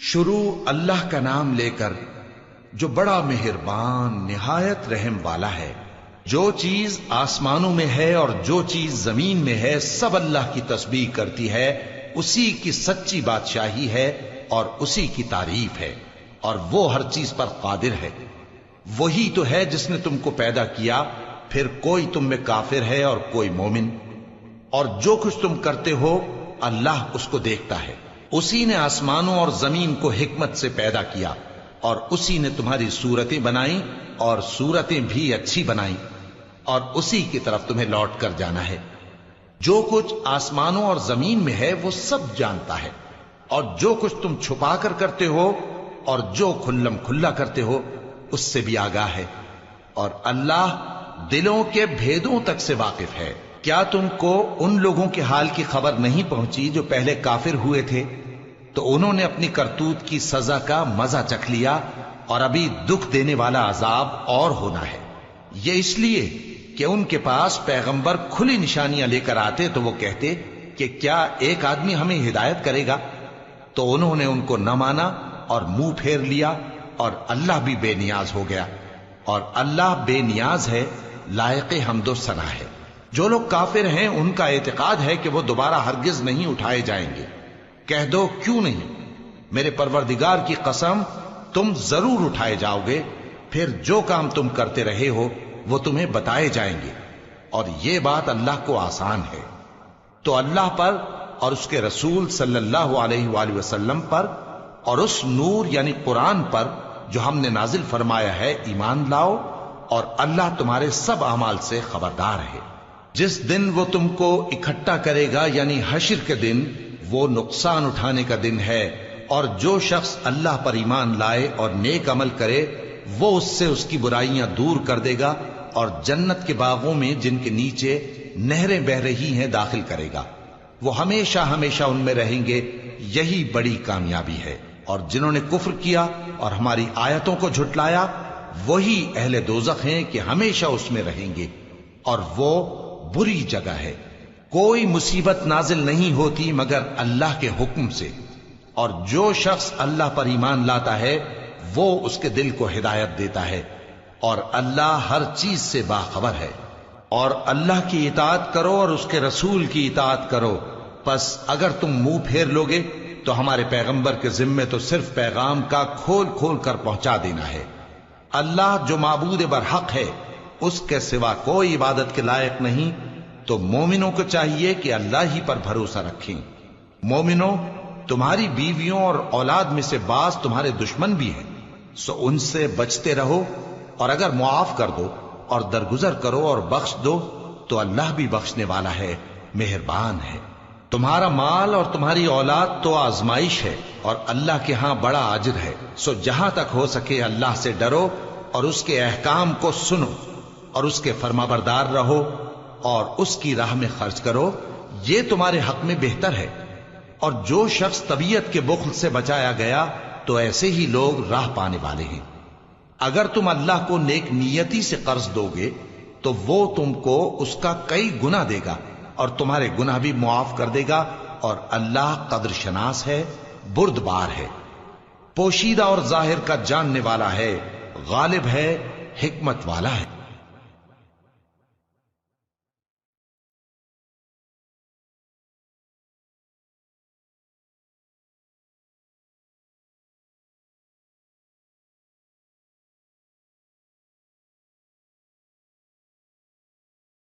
شروع اللہ کا نام لے کر جو بڑا مہربان نہایت رحم والا ہے۔ جو چیز آسمانوں میں ہے اور جو چیز زمین میں ہے سب اللہ کی تسبیح کرتی ہے، اسی کی سچی بادشاہی ہے اور اسی کی تعریف ہے، اور وہ ہر چیز پر قادر ہے۔ وہی تو ہے جس نے تم کو پیدا کیا، پھر کوئی تم میں کافر ہے اور کوئی مومن، اور جو کچھ تم کرتے ہو اللہ اس کو دیکھتا ہے۔ اسی نے آسمانوں اور زمین کو حکمت سے پیدا کیا، اور اسی نے تمہاری صورتیں بنائی اور صورتیں بھی اچھی بنائی، اور اسی کی طرف تمہیں لوٹ کر جانا ہے۔ جو کچھ آسمانوں اور زمین میں ہے وہ سب جانتا ہے، اور جو کچھ تم چھپا کر کرتے ہو اور جو کھلم کھلا کرتے ہو اس سے بھی آگاہ ہے، اور اللہ دلوں کے بھیدوں تک سے واقف ہے۔ کیا تم کو ان لوگوں کے حال کی خبر نہیں پہنچی جو پہلے کافر ہوئے تھے؟ تو انہوں نے اپنی کرتوت کی سزا کا مزہ چکھ لیا، اور ابھی دکھ دینے والا عذاب اور ہونا ہے۔ یہ اس لیے کہ ان کے پاس پیغمبر کھلی نشانیاں لے کر آتے تو وہ کہتے کہ کیا ایک آدمی ہمیں ہدایت کرے گا؟ تو انہوں نے ان کو نہ مانا اور منہ پھیر لیا، اور اللہ بھی بے نیاز ہو گیا، اور اللہ بے نیاز ہے، لائق حمد و ثنا ہے۔ جو لوگ کافر ہیں ان کا اعتقاد ہے کہ وہ دوبارہ ہرگز نہیں اٹھائے جائیں گے۔ کہہ دو کیوں نہیں؟ میرے پروردگار کی قسم تم ضرور اٹھائے جاؤ گے، پھر جو کام تم کرتے رہے ہو وہ تمہیں بتائے جائیں گے، اور یہ بات اللہ کو آسان ہے۔ تو اللہ پر اور اس کے رسول صلی اللہ علیہ وآلہ وسلم پر اور اس نور یعنی قرآن پر جو ہم نے نازل فرمایا ہے ایمان لاؤ، اور اللہ تمہارے سب اعمال سے خبردار ہے۔ جس دن وہ تم کو اکٹھا کرے گا یعنی حشر کے دن، وہ نقصان اٹھانے کا دن ہے، اور جو شخص اللہ پر ایمان لائے اور نیک عمل کرے وہ اس سے اس کی برائیاں دور کر دے گا، اور جنت کے باغوں میں جن کے نیچے نہریں بہ رہی ہیں داخل کرے گا۔ وہ ہمیشہ ہمیشہ ان میں رہیں گے، یہی بڑی کامیابی ہے۔ اور جنہوں نے کفر کیا اور ہماری آیتوں کو جھٹلایا وہی اہل دوزخ ہیں کہ ہمیشہ اس میں رہیں گے، اور وہ بری جگہ ہے۔ کوئی مصیبت نازل نہیں ہوتی مگر اللہ کے حکم سے، اور جو شخص اللہ پر ایمان لاتا ہے وہ اس کے دل کو ہدایت دیتا ہے، اور اللہ ہر چیز سے باخبر ہے۔ اور اللہ کی اطاعت کرو اور اس کے رسول کی اطاعت کرو، پس اگر تم منہ پھیر لوگے تو ہمارے پیغمبر کے ذمے تو صرف پیغام کا کھول کھول کر پہنچا دینا ہے۔ اللہ جو معبود برحق ہے اس کے سوا کوئی عبادت کے لائق نہیں، تو مومنوں کو چاہیے کہ اللہ ہی پر بھروسہ رکھیں۔ مومنوں، تمہاری بیویوں اور اولاد میں سے بعض تمہارے دشمن بھی ہیں، سو ان سے بچتے رہو، اور اگر معاف کر دو اور درگزر کرو اور بخش دو تو اللہ بھی بخشنے والا ہے، مہربان ہے۔ تمہارا مال اور تمہاری اولاد تو آزمائش ہے، اور اللہ کے ہاں بڑا اجر ہے، سو جہاں تک ہو سکے اللہ سے ڈرو اور اس کے احکام کو سنو، اور اس کے فرمانبردار رہو، اور اس کی راہ میں خرچ کرو، یہ تمہارے حق میں بہتر ہے۔ اور جو شخص طبیعت کے بخل سے بچایا گیا تو ایسے ہی لوگ راہ پانے والے ہیں۔ اگر تم اللہ کو نیک نیتی سے قرض دو گے تو وہ تم کو اس کا کئی گنا دے گا، اور تمہارے گناہ بھی معاف کر دے گا، اور اللہ قدر شناس ہے، بردبار ہے، پوشیدہ اور ظاہر کا جاننے والا ہے، غالب ہے، حکمت والا ہے۔